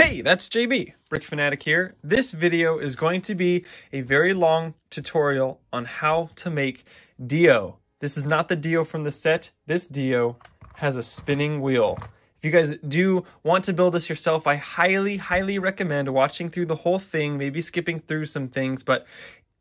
Hey, that's JB, Brick Fanatic here. This video is going to be a very long tutorial on how to make Dio. This is not the Dio from the set. This Dio has a spinning wheel. If you guys do want to build this yourself, I highly recommend watching through the whole thing, maybe skipping through some things, but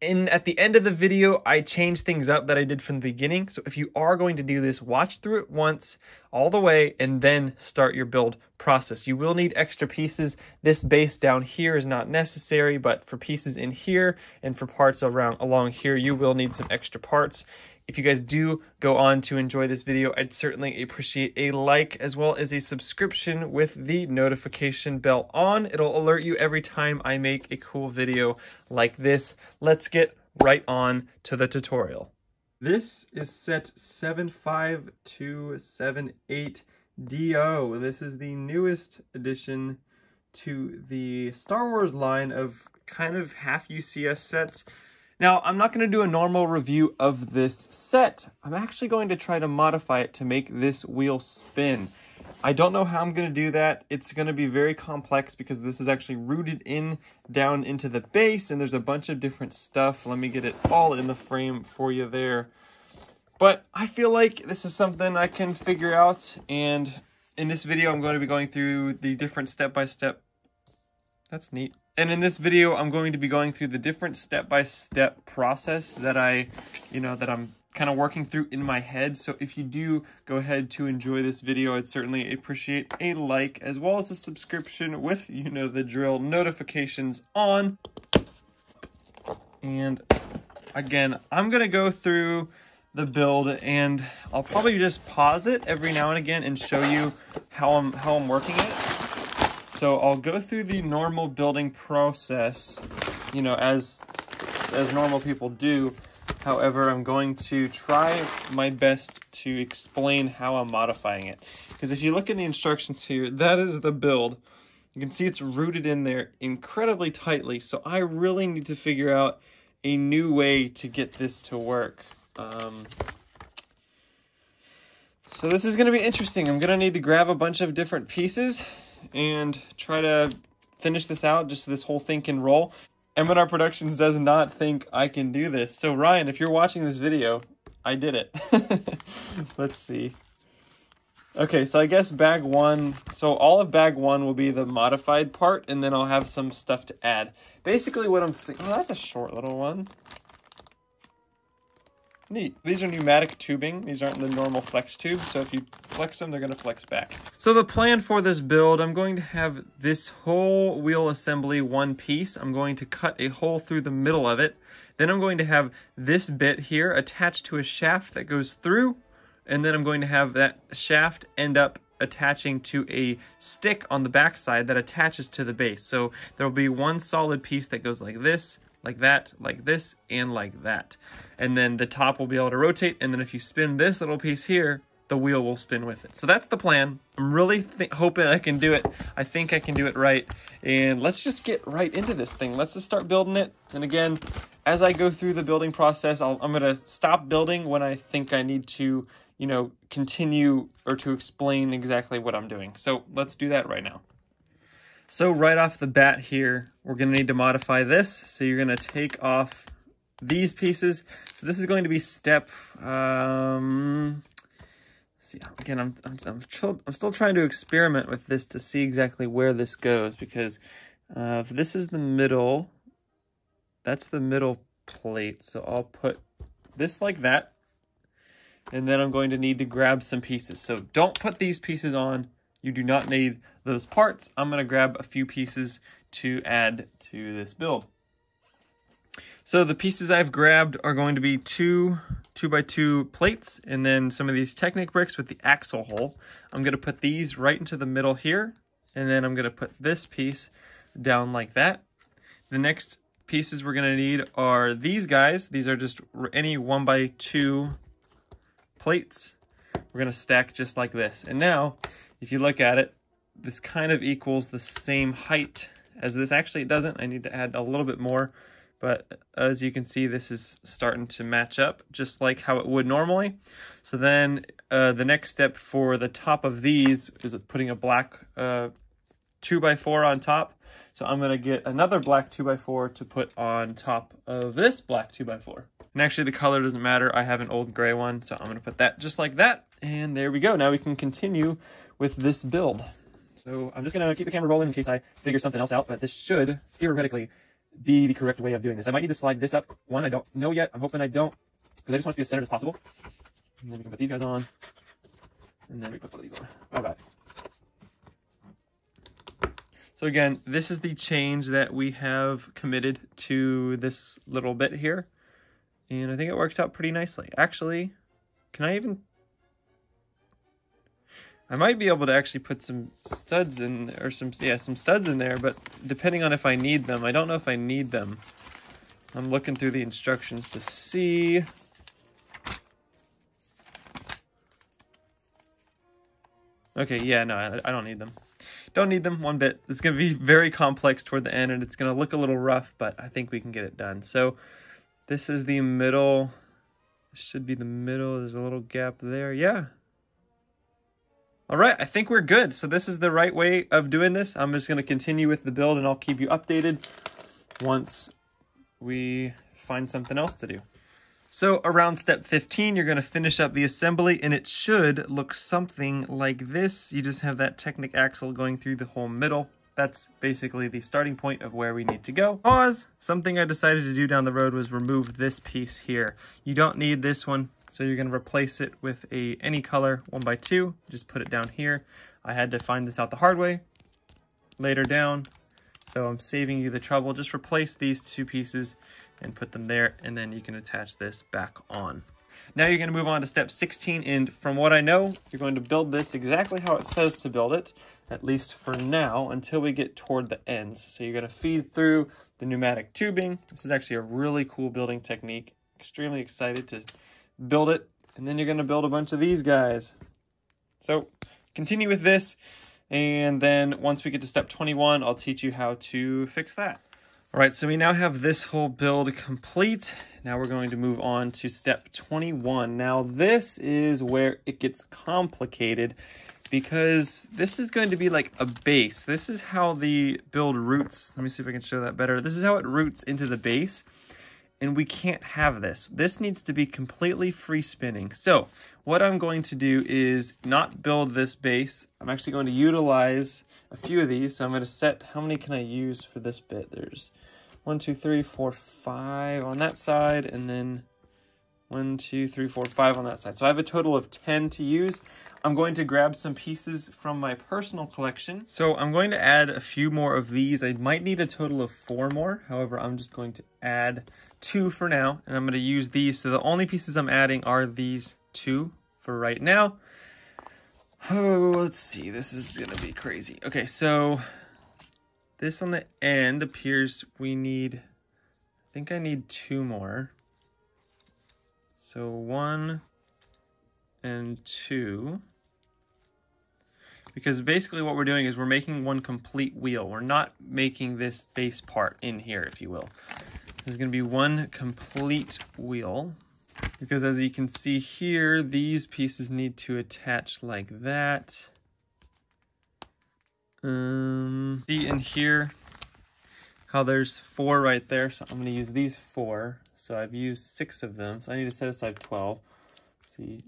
at the end of the video, I changed things up that I did from the beginning. So if you are going to do this, watch through it once, all the way, and then start your build process. You will need extra pieces. This base down here is not necessary, but for pieces in here and for parts along here, you will need some extra parts. If you guys do go on to enjoy this video, I'd certainly appreciate a like as well as a subscription with the notification bell on. It'll alert you every time I make a cool video like this. Let's get right on to the tutorial. This is set 75278 DO. This is the newest addition to the Star Wars line of kind of half UCS sets. Now, I'm not going to do a normal review of this set. I'm actually going to try to modify it to make this wheel spin. I don't know how I'm going to do that. It's going to be very complex because this is actually rooted down into the base, and there's a bunch of different stuff. Let me get it all in the frame for you there. But I feel like this is something I can figure out, and in this video, I'm going to be going through the different step-by-step. That's neat. And in this video, I'm going to be going through the different step-by-step process that I'm kind of working through in my head. So if you do go ahead to enjoy this video, I'd certainly appreciate a like as well as a subscription with, you know the drill, notifications on. And again, I'm going to go through the build and I'll probably just pause it every now and again and show you how I'm working it. So I'll go through the normal building process, you know, as normal people do. However, I'm going to try my best to explain how I'm modifying it. Because if you look in the instructions here, that is the build. You can see it's rooted in there incredibly tightly. So I really need to figure out a new way to get this to work. So this is going to be interesting. I'm going to need to grab a bunch of different pieces and try to finish this out just so this whole thing can roll. M&R Productions does not think I can do this. So Ryan, if you're watching this video, I did it. Let's see. Okay, so I guess bag one, so all of bag one will be the modified part, and then I'll have some stuff to add. Basically what I'm thinking, oh, that's a short little one. Neat. These are pneumatic tubing. These aren't the normal flex tubes, so if you flex them, they're going to flex back. So the plan for this build, I'm going to have this whole wheel assembly one piece. I'm going to cut a hole through the middle of it. Then I'm going to have this bit here attached to a shaft that goes through, and then I'm going to have that shaft end up attaching to a stick on the back side that attaches to the base. So there will be one solid piece that goes like this, like that, like this, and like that. And then the top will be able to rotate, and then if you spin this little piece here, the wheel will spin with it. So that's the plan. I'm really hoping I can do it. I think I can do it right. And let's just get right into this thing. Let's just start building it. And again, as I go through the building process, I'm going to stop building when I think I need to, you know, continue or to explain exactly what I'm doing. So let's do that right now. So right off the bat here, we're going to need to modify this. So you're going to take off these pieces. So this is going to be step, see, again, I'm still trying to experiment with this to see exactly where this goes, because if this is the middle, that's the middle plate. So I'll put this like that, and then I'm going to need to grab some pieces. So don't put these pieces on. You do not need those parts. I'm going to grab a few pieces to add to this build. So the pieces I've grabbed are going to be two 2x2 plates, and then some of these Technic bricks with the axle hole. I'm going to put these right into the middle here, and then I'm going to put this piece down like that. The next pieces we're going to need are these guys. These are just any 1x2 plates. We're going to stack just like this. And now, if you look at it, this kind of equals the same height as this. Actually, it doesn't. I need to add a little bit more. But as you can see, this is starting to match up just like how it would normally. So then the next step for the top of these is putting a black 2x4 on top. So I'm gonna get another black 2x4 to put on top of this black 2x4. And actually the color doesn't matter. I have an old gray one, so I'm gonna put that just like that. And there we go. Now we can continue with this build. So I'm just gonna keep the camera rolling in case I figure something else out, but this should theoretically be the correct way of doing this. I might need to slide this up one. I don't know yet. I'm hoping I don't, because I just want it to be as centered as possible. And then we can put these guys on. And then we put these on. All right. So again, this is the change that we have committed to this little bit here. And I think it works out pretty nicely. Actually, can I even... I might be able to actually put some studs in, or some studs in there, but depending on if I need them. I don't know if I need them. I'm looking through the instructions to see. Okay, yeah, no, I don't need them. Don't need them one bit. It's going to be very complex toward the end, and it's going to look a little rough, but I think we can get it done. So this is the middle. This should be the middle. There's a little gap there. Yeah. All right, I think we're good. So this is the right way of doing this. I'm just going to continue with the build, and I'll keep you updated once we find something else to do. So around step 15, you're going to finish up the assembly, and it should look something like this. You just have that Technic axle going through the whole middle. That's basically the starting point of where we need to go. Pause. Something I decided to do down the road was remove this piece here. You don't need this one, so you're going to replace it with any color 1x2. Just put it down here. I had to find this out the hard way later down, so I'm saving you the trouble. Just replace these two pieces and put them there, and then you can attach this back on. Now you're going to move on to step 16, and from what I know, you're going to build this exactly how it says to build it, at least for now, until we get toward the ends. So you're going to feed through the pneumatic tubing. This is actually a really cool building technique. Extremely excited to build it, and then you're going to build a bunch of these guys. So continue with this, and then once we get to step 21, I'll teach you how to fix that. All right, so we now have this whole build complete. Now we're going to move on to step 21. Now this is where it gets complicated, because this is going to be like a base. This is how the build roots. Let me see if I can show that better. This is how it roots into the base, and we can't have this. This needs to be completely free spinning. So what I'm going to do is not build this base. I'm actually going to utilize a few of these. So I'm going to set, how many can I use for this bit? There's 1, 2, 3, 4, 5 on that side, and then 1, 2, 3, 4, 5 on that side. So I have a total of 10 to use. I'm going to grab some pieces from my personal collection. So I'm going to add a few more of these. I might need a total of 4 more. However, I'm just going to add 2 for now, and I'm going to use these. So the only pieces I'm adding are these 2 for right now. Oh, let's see. This is going to be crazy. Okay, so this on the end appears we need, I think I need 2 more. So 1 and 2. Because basically what we're doing is we're making one complete wheel. We're not making this base part in here, if you will. This is going to be one complete wheel. Because as you can see here, these pieces need to attach like that. See in here how there's 4 right there, so I'm going to use these 4. So I've used 6 of them, so I need to set aside 12. Let's see,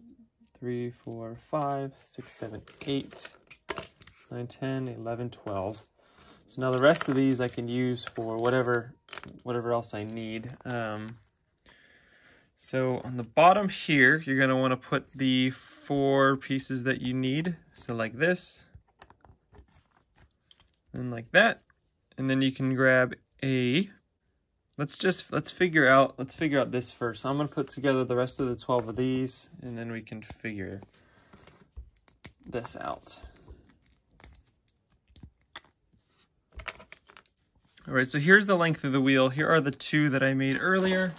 3, 4, 5, 6, 7, 8, 9, 10, 11, 12. So now the rest of these I can use for whatever else I need. So on the bottom here, you're going to want to put the 4 pieces that you need. So like this, and like that, and then you can grab a. Let's figure out this first. So I'm going to put together the rest of the 12 of these, and then we can figure this out. All right, so here's the length of the wheel. Here are the 2 that I made earlier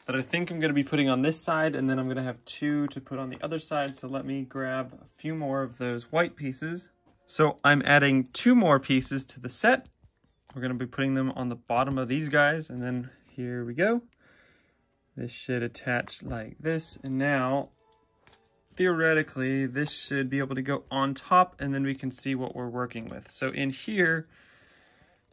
that I think I'm going to be putting on this side, and then I'm going to have 2 to put on the other side. So let me grab a few more of those white pieces. So I'm adding 2 more pieces to the set. We're going to be putting them on the bottom of these guys, and then here we go. This should attach like this, and now theoretically, this should be able to go on top, and then we can see what we're working with. So in here,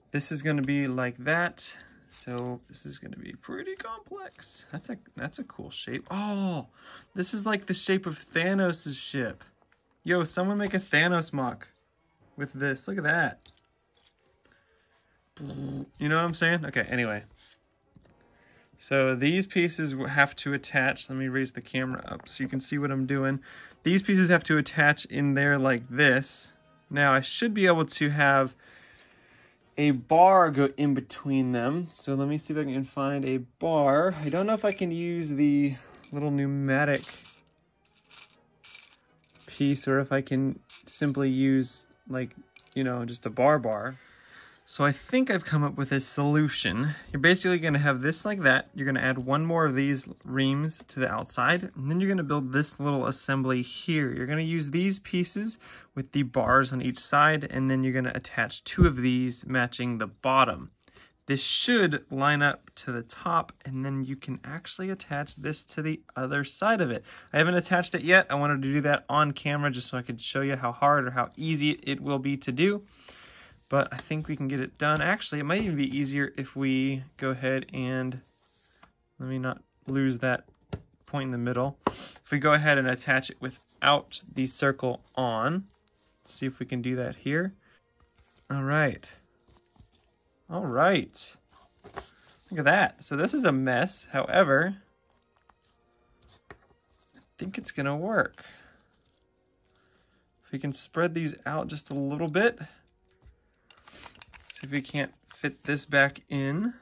this is going to be like that. So this is going to be pretty complex. That's a cool shape. Oh, this is like the shape of Thanos' ship. Yo, someone make a Thanos mock with this. Look at that. You know what I'm saying? Okay, anyway. So these pieces have to attach. Let me raise the camera up so you can see what I'm doing. These pieces have to attach in there like this. Now I should be able to have a bar go in between them. So let me see if I can find a bar. I don't know if I can use the little pneumatic piece or if I can simply use, like, you know, just a bar. So I think I've come up with a solution. You're basically going to have this like that. You're going to add one more of these reams to the outside, and then you're going to build this little assembly here. You're going to use these pieces with the bars on each side, and then you're going to attach two of these matching the bottom. This should line up to the top, and then you can actually attach this to the other side of it. I haven't attached it yet. I wanted to do that on camera just so I could show you how hard or how easy it will be to do. But I think we can get it done. Actually, it might even be easier if we go ahead and, let me not lose that point in the middle. If we go ahead and attach it without the circle on, let's see if we can do that here. All right. All right. Look at that. So this is a mess. However, I think it's gonna work. If we can spread these out just a little bit. See if we can't fit this back in.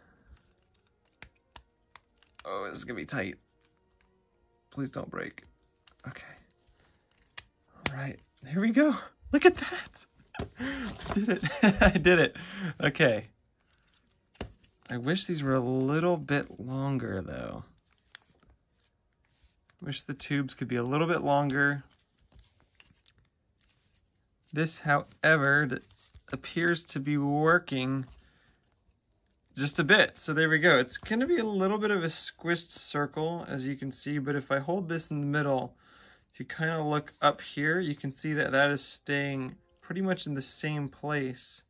Oh, this is gonna be tight. Please don't break. Okay. All right, here we go. Look at that. I did it. I did it. Okay. I wish these were a little bit longer though. Wish the tubes could be a little bit longer. This, however, appears to be working just a bit. So there we go. It's going to be a little bit of a squished circle, as you can see, but if I hold this in the middle, if you kind of look up here, you can see that that is staying pretty much in the same place.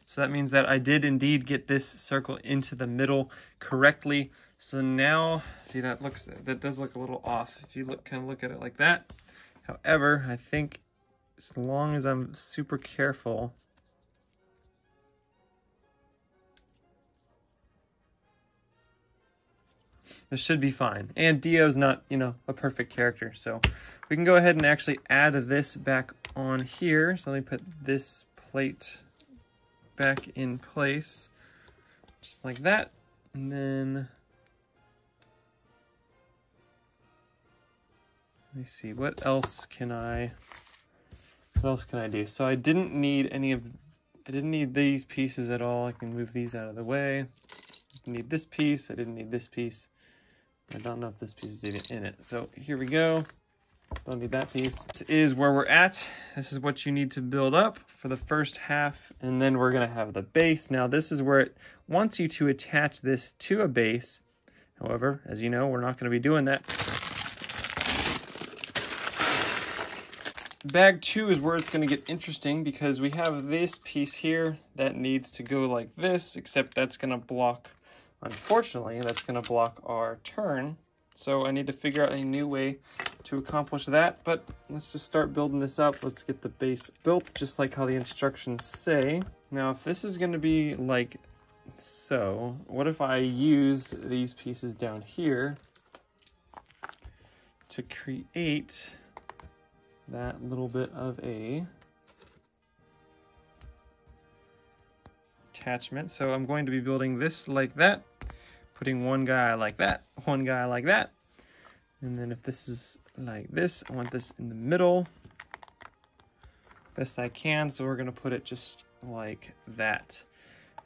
So that means that I did indeed get this circle into the middle correctly. So now, see, that does look a little off if you kind of look at it like that. However, I think as long as I'm super careful, this should be fine. And Dio's not, you know, a perfect character. So we can go ahead and actually add this back on here. So let me put this plate back in place, just like that. And then, let me see, what else can I do? So I didn't need these pieces at all. I can move these out of the way. I need this piece. I didn't need this piece. I don't know if this piece is even in it. So here we go. Don't need that piece. This is where we're at. This is what you need to build up for the first half, and then we're gonna have the base. Now this is where it wants you to attach this to a base. However, as you know, we're not gonna be doing that. Bag 2 is where it's gonna get interesting because we have this piece here that needs to go like this, except that's gonna block, unfortunately, that's gonna block our turn. So I need to figure out a new way to accomplish that, but let's just start building this up. Let's get the base built just like how the instructions say. Now, if this is gonna be like so, what if I used these pieces down here to create that little bit of a attachment? So I'm going to be building this like that, putting one guy like that, one guy like that. And then if this is like this, I want this in the middle best I can. So we're gonna put it just like that.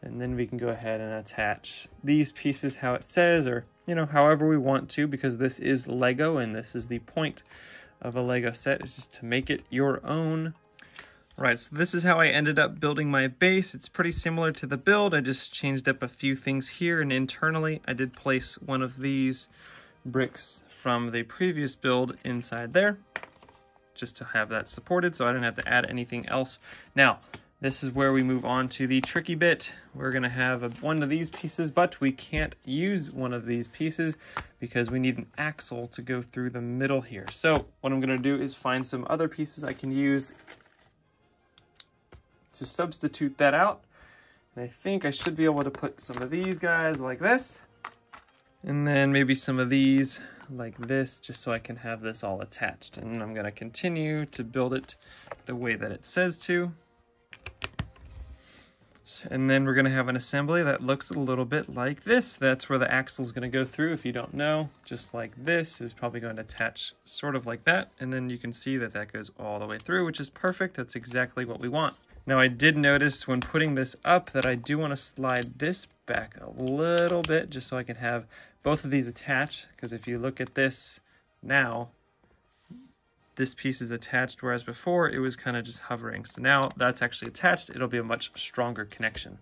And then we can go ahead and attach these pieces how it says, or, you know, however we want to, because this is Lego and this is the point of a Lego set, is just to make it your own. All right, so this is how I ended up building my base. It's pretty similar to the build. I just changed up a few things here, and internally I did place one of these bricks from the previous build inside there, just to have that supported so I didn't have to add anything else. Now, this is where we move on to the tricky bit. We're gonna have one of these pieces, but we can't use one of these pieces because we need an axle to go through the middle here. So what I'm gonna do is find some other pieces I can use to substitute that out. And I think I should be able to put some of these guys like this, and then maybe some of these like this, just so I can have this all attached. And I'm gonna continue to build it the way that it says to. And then we're gonna have an assembly that looks a little bit like this. That's where the axle is gonna go through. If you don't know, just like this is probably going to attach sort of like that. And then you can see that that goes all the way through, which is perfect. That's exactly what we want. Now I did notice when putting this up that I do want to slide this back a little bit just so I can have both of these attached, because if you look at this now, this piece is attached, whereas before it was kind of just hovering. So now that's actually attached, it'll be a much stronger connection.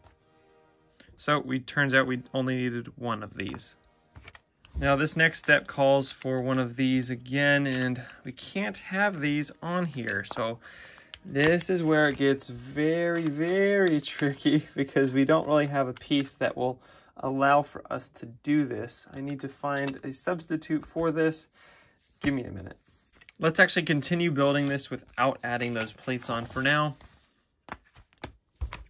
So turns out we only needed one of these. Now this next step calls for one of these again, and we can't have these on here. So this is where it gets very, very tricky because we don't really have a piece that will allow for us to do this. I need to find a substitute for this. Give me a minute. Let's actually continue building this without adding those plates on for now.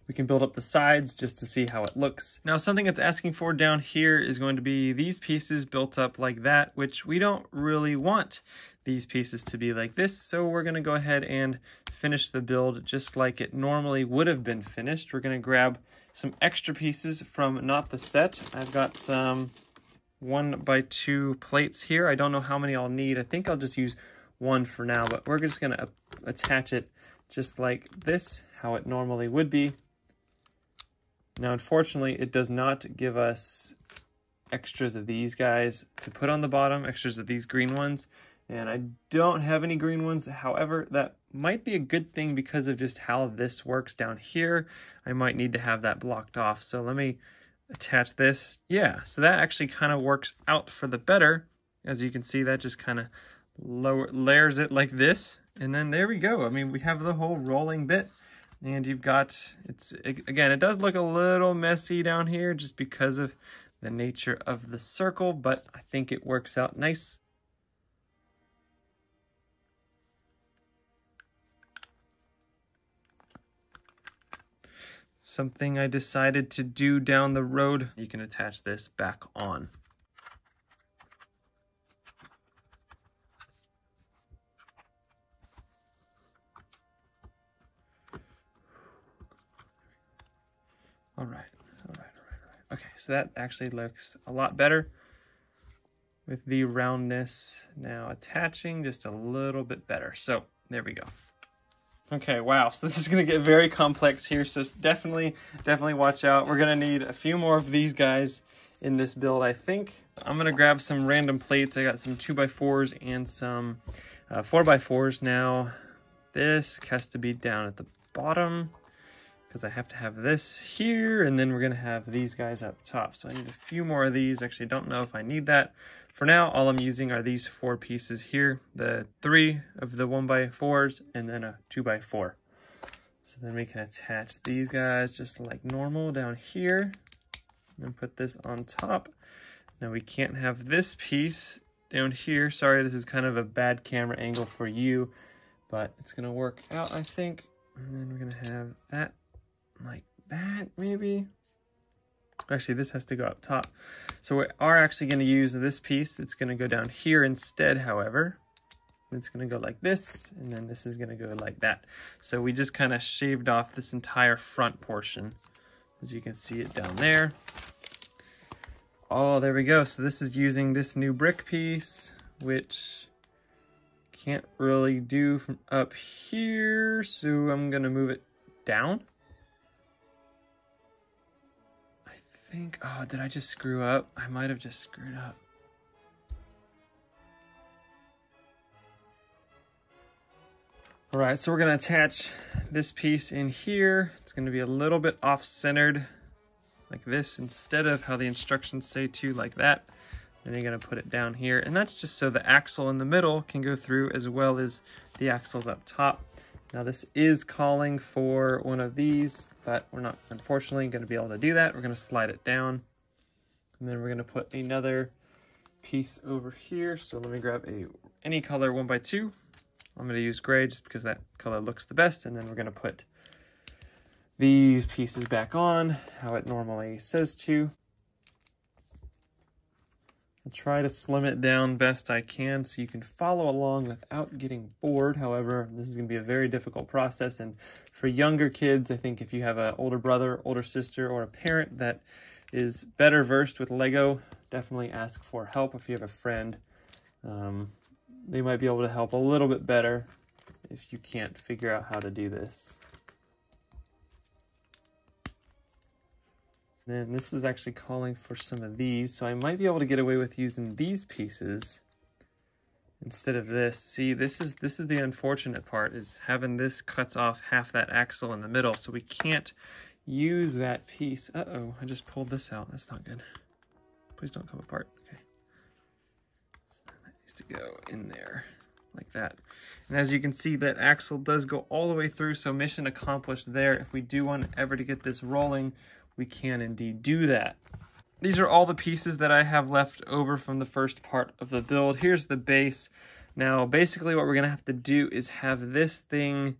We can build up the sides just to see how it looks. Now something it's asking for down here is going to be these pieces built up like that, which we don't really want these pieces to be like this. So we're gonna go ahead and finish the build just like it normally would have been finished. We're gonna grab some extra pieces from not the set. I've got some 1x2 plates here. I don't know how many I'll need. I think I'll just use one for now, but we're just gonna attach it just like this, how it normally would be. Now, unfortunately, it does not give us extras of these guys to put on the bottom, extras of these green ones. And I don't have any green ones. However, that might be a good thing because of just how this works down here. I might need to have that blocked off. So let me attach this. Yeah, so that actually kind of works out for the better. As you can see, that just kind of layers it like this. And then there we go. I mean, we have the whole rolling bit. And you've got, again, it does look a little messy down here just because of the nature of the circle, but I think it works out nice. Something I decided to do down the road, you can attach this back on. All right. Okay, so that actually looks a lot better with the roundness now attaching just a little bit better. So there we go. Okay, wow, so this is gonna get very complex here, so definitely watch out. We're gonna need a few more of these guys in this build, I think. I'm gonna grab some random plates. I got some 2x4s and some 4x4s. Now, this has to be down at the bottom because I have to have this here, and then we're gonna have these guys up top. So I need a few more of these. Actually, don't know if I need that. For now, all I'm using are these 4 pieces here, the 3 of the 1x4s, and then a 2x4. So then we can attach these guys just like normal down here, and put this on top. Now we can't have this piece down here. Sorry, this is kind of a bad camera angle for you, but it's gonna work out, I think. And then we're gonna have that like that, maybe. Actually, this has to go up top. So we are actually going to use this piece. It's going to go down here instead, however. It's going to go like this, and then this is going to go like that. So we just kind of shaved off this entire front portion. As you can see it down there. Oh, there we go. So this is using this new brick piece, which can't really do from up here. So I'm going to move it down. Oh, did I just screw up? I might have just screwed up. All right, so we're gonna attach this piece in here. It's gonna be a little bit off-centered like this instead of how the instructions say to, like that. Then you're going to put it down here, and that's just so the axle in the middle can go through as well as the axles up top. Now this is calling for one of these, but we're not unfortunately going to be able to do that. We're going to slide it down, and then we're going to put another piece over here. So let me grab any color 1x2. I'm going to use gray just because that color looks the best, and then we're going to put these pieces back on how it normally says to. I'll try to slim it down best I can so you can follow along without getting bored. However, this is going to be a very difficult process, and for younger kids, I think if you have an older brother, older sister, or a parent that is better versed with Lego, definitely ask for help. If you have a friend, they might be able to help a little bit better if you can't figure out how to do this. And this is actually calling for some of these, so I might be able to get away with using these pieces instead of this. See, this is the unfortunate part, is having this cuts off half that axle in the middle, so we can't use that piece. Uh-oh, I just pulled this out. That's not good. Please don't come apart. Okay. So that needs to go in there like that. And as you can see, that axle does go all the way through, so mission accomplished there. If we do want ever to get this rolling, we can indeed do that. These are all the pieces that I have left over from the first part of the build. Here's the base. Now, basically what we're going to have to do is have this thing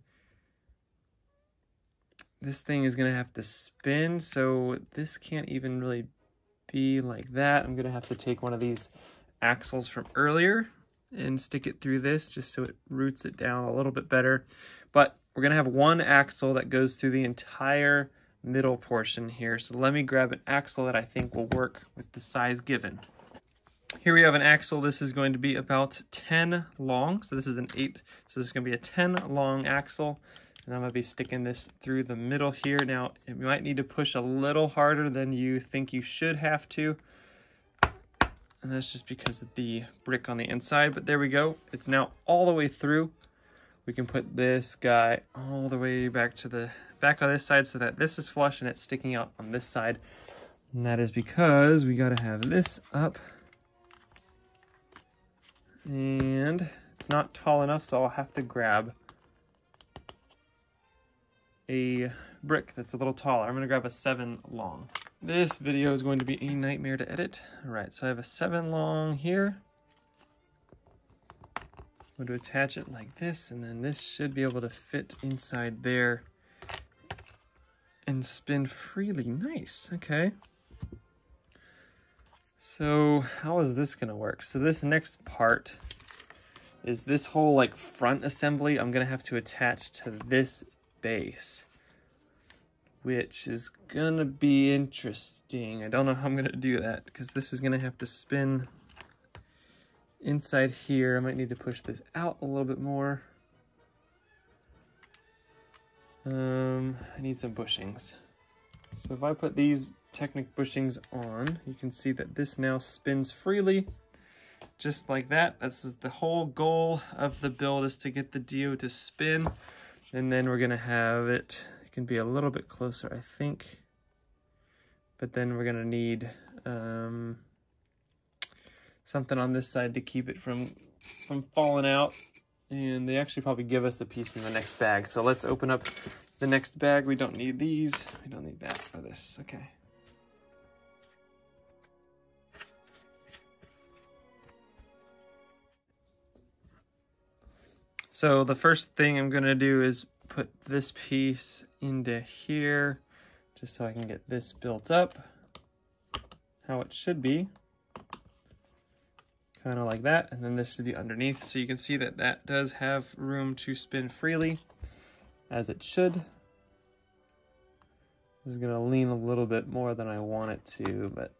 is going to have to spin, so this can't even really be like that. I'm going to have to take one of these axles from earlier and stick it through this just so it roots it down a little bit better. But we're going to have one axle that goes through the entire middle portion here. So let me grab an axle that I think will work with the size given. Here we have an axle. This is going to be about 10 long. So this is an 8. So this is going to be a 10 long axle. And I'm going to be sticking this through the middle here. Now, you might need to push a little harder than you think you should have to. And that's just because of the brick on the inside. But there we go. It's now all the way through. We can put this guy all the way back to the back on this side so that this is flush and it's sticking out on this side. And that is because we got to have this up. And it's not tall enough, so I'll have to grab a brick that's a little taller. I'm going to grab a 7 long. This video is going to be a nightmare to edit. All right, so I have a 7 long here. I'm going to attach it like this, and then this should be able to fit inside there and spin freely. Nice, okay. So how is this going to work? So this next part is this whole like front assembly I'm going to have to attach to this base, which is going to be interesting. I don't know how I'm going to do that because this is going to have to spin inside here. I might need to push this out a little bit more. I need some bushings. So if I put these Technic bushings on, you can see that this now spins freely, just like that. That's the whole goal of the build, is to get the Dio to spin. And then we're gonna have it can be a little bit closer, I think. But then we're gonna need something on this side to keep it from falling out. And they actually probably give us a piece in the next bag. So let's open up the next bag. We don't need these. We don't need that for this. Okay. So the first thing I'm going to do is put this piece into here, just so I can get this built up how it should be. Kind of like that, and then this should be underneath. So you can see that that does have room to spin freely, as it should. This is going to lean a little bit more than I want it to, but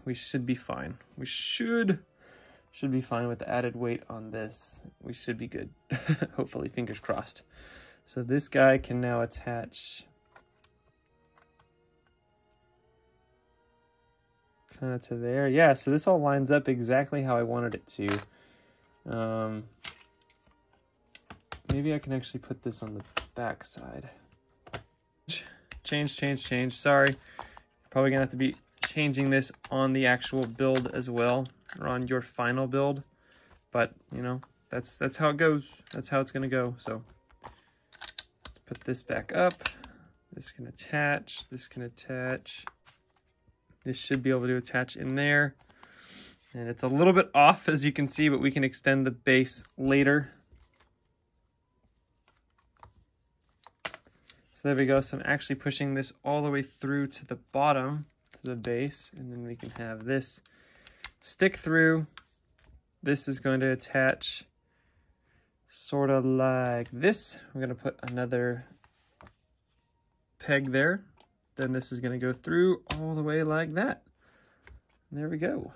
we should be fine. We should be fine with the added weight on this. We should be good. Hopefully, fingers crossed. So this guy can now attach kind of to there. Yeah, so this all lines up exactly how I wanted it to. Maybe I can actually put this on the back side. Change. Sorry. Probably gonna have to be changing this on the actual build as well. or on your final build. But, you know, that's how it goes. That's how it's going to go. So let's put this back up. This can attach. This can attach. This should be able to attach in there. And it's a little bit off, as you can see, but we can extend the base later. So there we go. So I'm actually pushing this all the way through to the bottom, to the base, and then we can have this stick through. This is going to attach sort of like this. We're going to put another peg there. Then this is going to go through all the way like that. And there we go.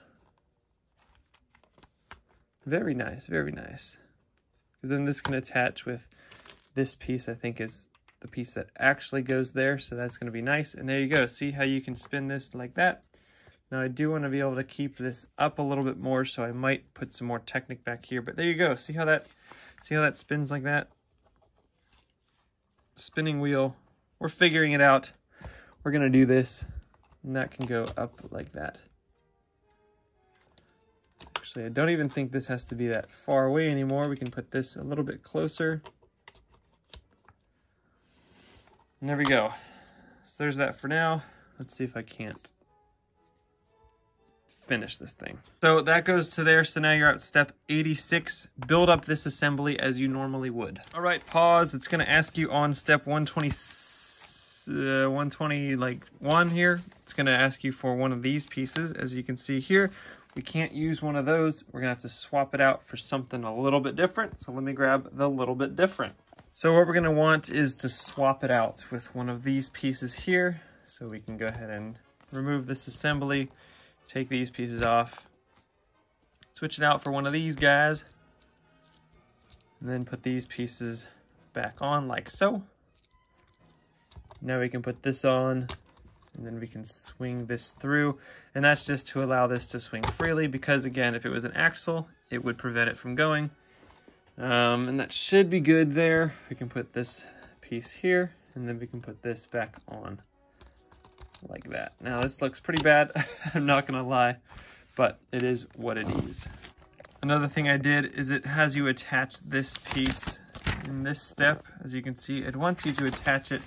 Very nice, very nice. Because then this can attach with this piece, I think, is the piece that actually goes there. So that's going to be nice. And there you go. See how you can spin this like that? Now I do want to be able to keep this up a little bit more, so I might put some more Technic back here. But there you go. See how that spins like that? Spinning wheel. We're figuring it out. We're going to do this. And that can go up like that. Actually, I don't even think this has to be that far away anymore. We can put this a little bit closer. And there we go. So there's that for now. Let's see if I can't finish this thing. So that goes to there. So now you're at step 86. Build up this assembly as you normally would. All right, pause. It's going to ask you on step 120 like 1 here. It's going to ask you for one of these pieces. As you can see here, we can't use one of those. We're going to have to swap it out for something a little bit different. So let me grab the little bit different. So what we're going to want is to swap it out with one of these pieces here. So we can go ahead and remove this assembly, take these pieces off, switch it out for one of these guys, and then put these pieces back on like so. Now we can put this on, and then we can swing this through, and that's just to allow this to swing freely, because again, if it was an axle, it would prevent it from going. And that should be good there. We can put this piece here, and then we can put this back on like that. Now this looks pretty bad, I'm not gonna lie, but it is what it is. Another thing I did is it has you attach this piece in this step. As you can see, it wants you to attach it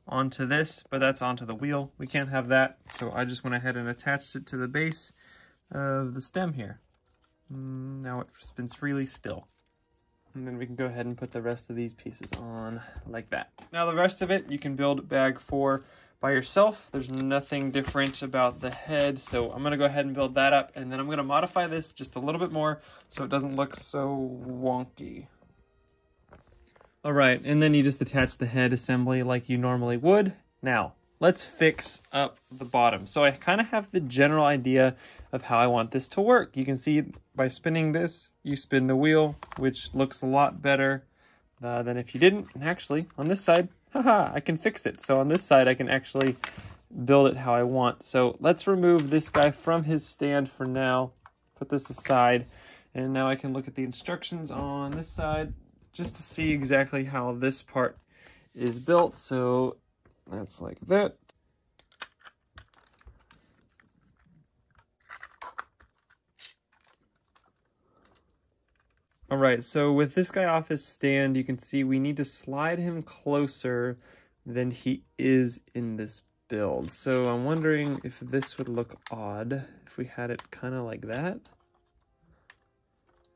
onto this, but that's onto the wheel. We can't have that, so I just went ahead and attached it to the base of the stem here. Now it spins freely still. And then we can go ahead and put the rest of these pieces on like that. Now the rest of it you can build bag 4 by yourself. There's nothing different about the head, so I'm going to go ahead and build that up, and then I'm going to modify this just a little bit more so it doesn't look so wonky. All right, and then you just attach the head assembly like you normally would. Now, let's fix up the bottom. So I kind of have the general idea of how I want this to work. You can see by spinning this, you spin the wheel, which looks a lot better than if you didn't. And actually, on this side, haha, I can fix it. So on this side, I can actually build it how I want. So let's remove this guy from his stand for now, put this aside, and now I can look at the instructions on this side just to see exactly how this part is built. So that's like that. All right, so with this guy off his stand, you can see we need to slide him closer than he is in this build. So I'm wondering if this would look odd if we had it kind of like that.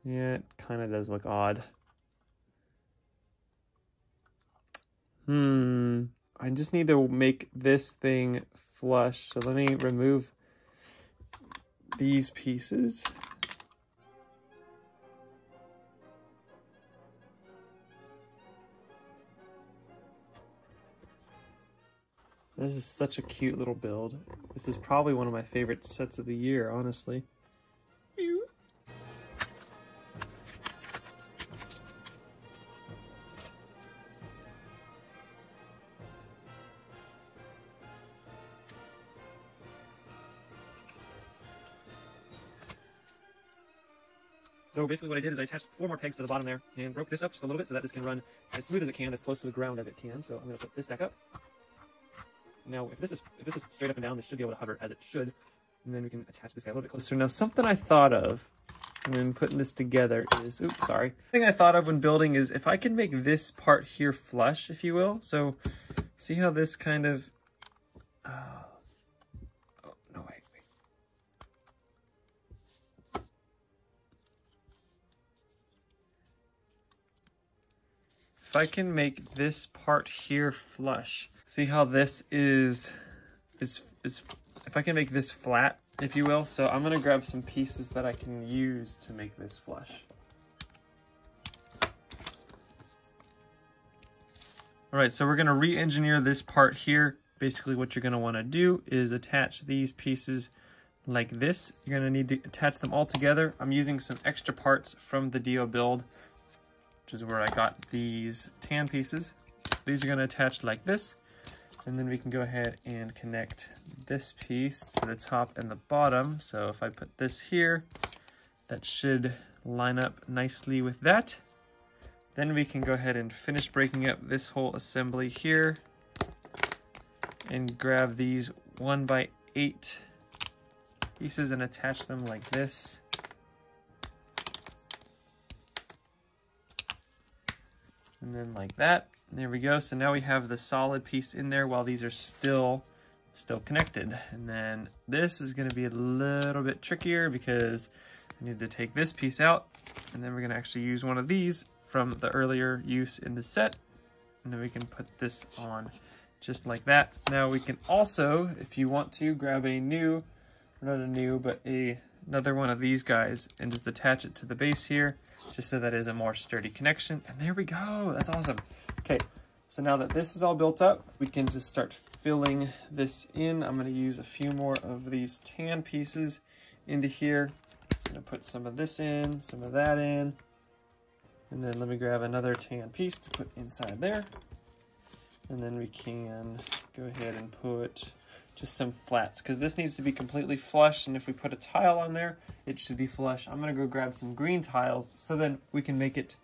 Yeah, it kind of does look odd. I just need to make this thing flush. So let me remove these pieces. This is such a cute little build. This is probably one of my favorite sets of the year, honestly. So basically what I did is I attached 4 more pegs to the bottom there and broke this up just a little bit so that this can run as smooth as it can, as close to the ground as it can. So I'm going to put this back up. Now if this is straight up and down, this should be able to hover as it should. And then we can attach this guy a little bit closer. Now, something I thought of when putting this together is, oops, sorry. The thing I thought of when building is if I can make this part here flush, if you will. So see how this kind of, oh, no, wait. If I can make this part here flush, see how this is if I can make this flat, if you will. So I'm gonna grab some pieces that I can use to make this flush. All right, so we're gonna re-engineer this part here. Basically what you're gonna wanna do is attach these pieces like this. You're gonna need to attach them all together. I'm using some extra parts from the Dio build, which is where I got these tan pieces. So these are gonna attach like this. And then we can go ahead and connect this piece to the top and the bottom. So if I put this here, that should line up nicely with that. Then we can go ahead and finish breaking up this whole assembly here and grab these 1x8 pieces and attach them like this. And then like that. There we go. So now we have the solid piece in there while these are still connected. And then this is going to be a little bit trickier because I need to take this piece out, and then we're going to actually use one of these from the earlier use in the set. And then we can put this on just like that. Now we can also, if you want to, grab a new, not a new, but another one of these guys and just attach it to the base here, just so that is a more sturdy connection. And there we go. That's awesome. Okay, so now that this is all built up, we can just start filling this in. I'm going to use a few more of these tan pieces into here. I'm going to put some of this in, some of that in, and then let me grab another tan piece to put inside there. And then we can go ahead and put just some flats, because this needs to be completely flush, and if we put a tile on there, it should be flush. I'm going to go grab some green tiles so then we can make it,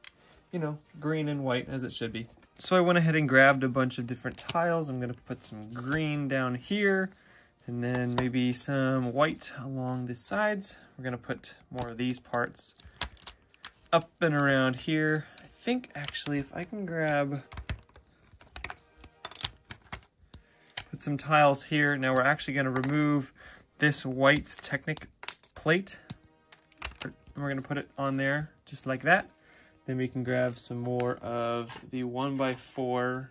you know, green and white as it should be. So I went ahead and grabbed a bunch of different tiles. I'm going to put some green down here, and then maybe some white along the sides. We're going to put more of these parts up and around here. I think actually if I can grab, put some tiles here. Now we're actually going to remove this white Technic plate. And we're going to put it on there just like that. Then we can grab some more of the 1x4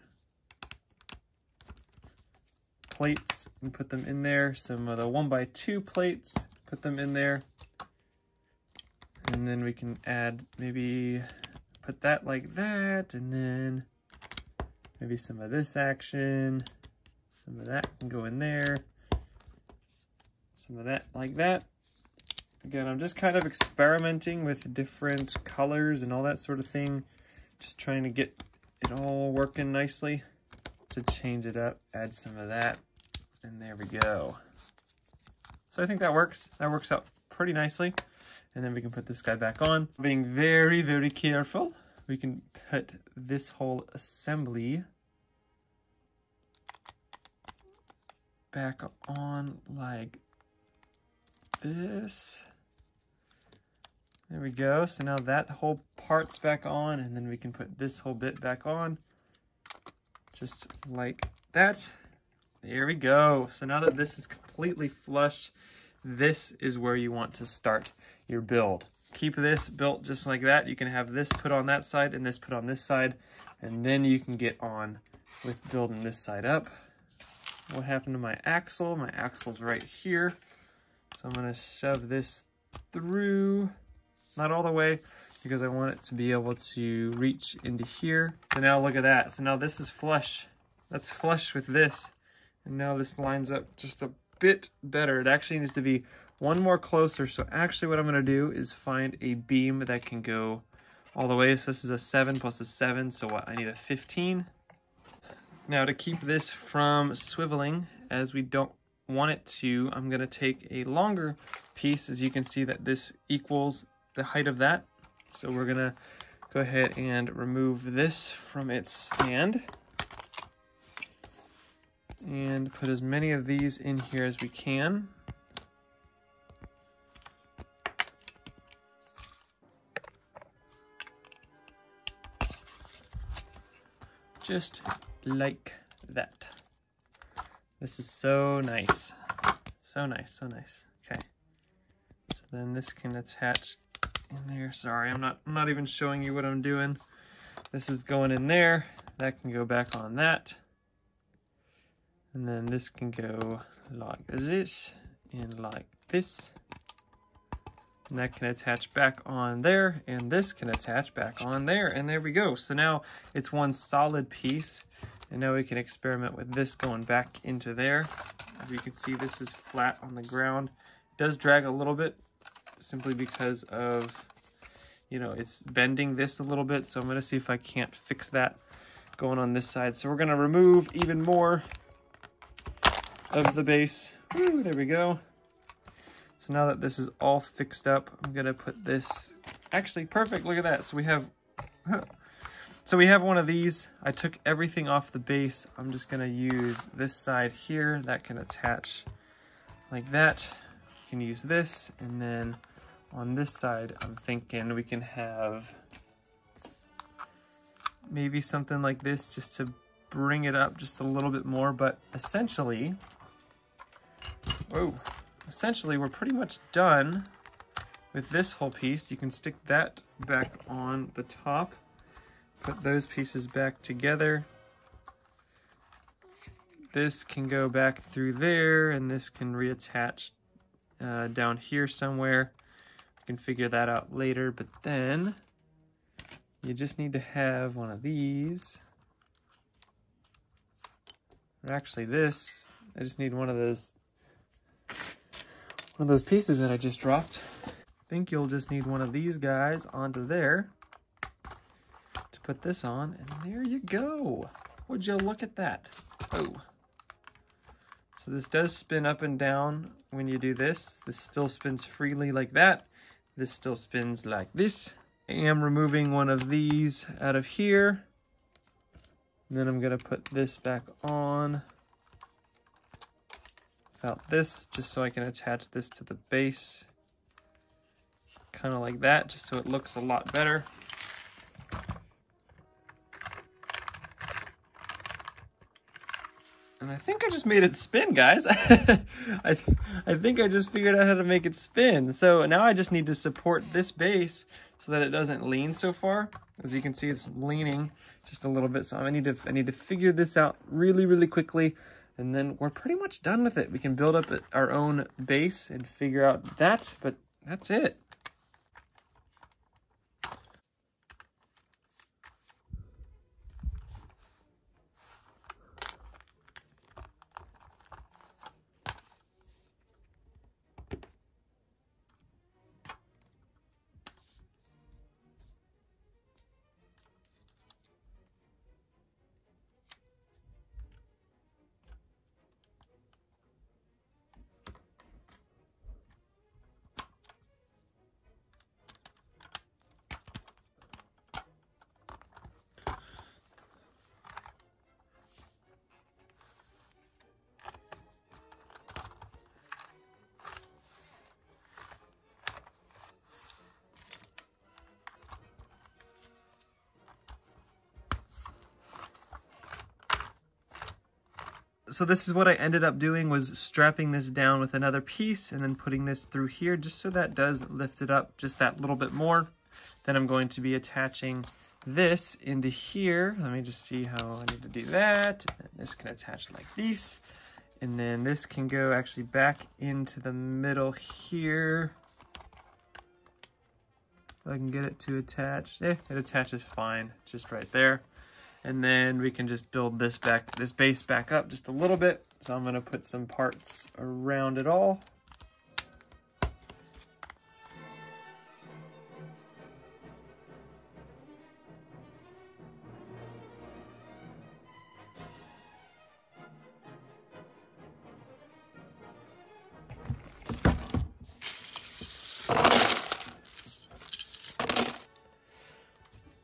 plates and put them in there. Some of the 1x2 plates, put them in there. And then we can add, maybe put that like that, and then maybe some of this action. Some of that can go in there. Some of that like that. Again, I'm just kind of experimenting with different colors and all that sort of thing. Just trying to get it all working nicely. To change it up, add some of that, and there we go. So I think that works. That works out pretty nicely. And then we can put this guy back on. Being very, very careful, we can put this whole assembly back on like this. There we go. So now that whole part's back on, and then we can put this whole bit back on just like that. There we go. So now that this is completely flush, this is where you want to start your build. Keep this built just like that. You can have this put on that side and this put on this side, and then you can get on with building this side up. What happened to my axle? My axle's right here. So I'm going to shove this through, not all the way, because I want it to be able to reach into here. So now look at that. So now this is flush. That's flush with this. And now this lines up just a bit better. It actually needs to be one more closer. So actually what I'm going to do is find a beam that can go all the way. So this is a 7 plus a 7. So what? I need a 15. Now to keep this from swiveling, as we don't want it to, I'm going to take a longer piece. As you can see that this equals the height of that. So we're going to go ahead and remove this from its stand and put as many of these in here as we can. just like that. This is so nice. So nice, so nice. Okay. So then this can attach in there. Sorry, I'm not even showing you what I'm doing. This is going in there. That can go back on that. And then this can go like this and like this. And that can attach back on there, and this can attach back on there, and there we go. So now it's one solid piece, and now we can experiment with this going back into there. As you can see, this is flat on the ground. It does drag a little bit, simply because of, you know, it's bending this a little bit. So I'm gonna see if I can't fix that going on this side. So we're gonna remove even more of the base. Woo, there we go. So now that this is all fixed up, I'm gonna put this, actually perfect, look at that. So we have one of these. I took everything off the base. I'm just gonna use this side here. That can attach like that. You can use this, and then on this side, I'm thinking we can have maybe something like this just to bring it up just a little bit more, but essentially, essentially we're pretty much done with this whole piece. You can stick that back on the top, put those pieces back together. This can go back through there, and this can reattach down here somewhere. You can figure that out later, but then you just need to have one of these. Or actually this, I just need one of those pieces that I just dropped. I think you'll just need one of these guys onto there to put this on, and there you go. Would you look at that? Oh. So this does spin up and down when you do this. This still spins freely like that. This still spins like this. I am removing one of these out of here. And then I'm gonna put this back on without this, just so I can attach this to the base. Kind of like that, just so it looks a lot better. And I think I just made it spin, guys. I think I just figured out how to make it spin. So now I just need to support this base so that it doesn't lean so far. As you can see, it's leaning just a little bit. So I need to figure this out really, really quickly. And then we're pretty much done with it. We can build up our own base and figure out that, but that's it. So this is what I ended up doing, was strapping this down with another piece and then putting this through here just so that does lift it up just that little bit more. Then I'm going to be attaching this into here. Let me just see how I need to do that. And this can attach like this. And then this can go actually back into the middle here. If I can get it to attach. It attaches fine, just right there. And then we can just build this base back up just a little bit. So I'm gonna put some parts around it all.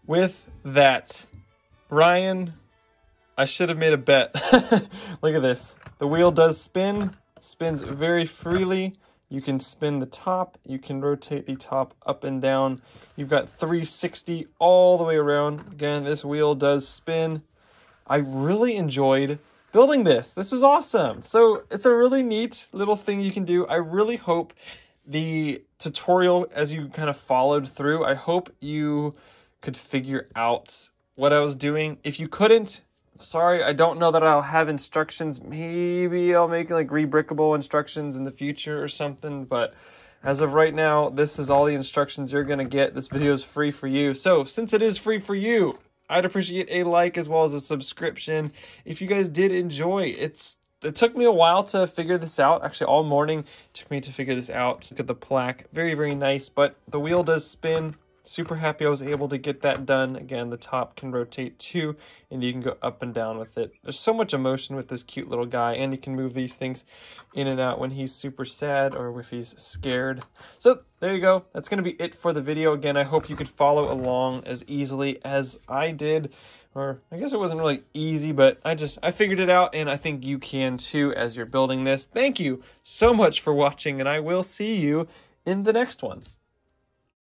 With that, Ryan, I should have made a bet. Look at this. The wheel does spin, spins very freely. You can spin the top, you can rotate the top up and down. You've got 360 all the way around. Again, this wheel does spin. I really enjoyed building this. This was awesome. So it's a really neat little thing you can do. I really hope the tutorial, as you kind of followed through, I hope you could figure out what I was doing. If you couldn't, sorry, I don't know that I'll have instructions. Maybe I'll make like rebrickable instructions in the future or something, but as of right now, this is all the instructions you're gonna get. This video is free for you. So since it is free for you, I'd appreciate a like as well as a subscription. If you guys did enjoy, it took me a while to figure this out. Actually, all morning it took me to figure this out. Look at the plaque. Very, very nice, but the wheel does spin. Super happy I was able to get that done. Again, the top can rotate too, and you can go up and down with it. There's so much emotion with this cute little guy, and you can move these things in and out when he's super sad or if he's scared. So there you go. That's going to be it for the video. Again, I hope you could follow along as easily as I did. Or I guess it wasn't really easy, but I figured it out, and I think you can too as you're building this. Thank you so much for watching, and I will see you in the next one.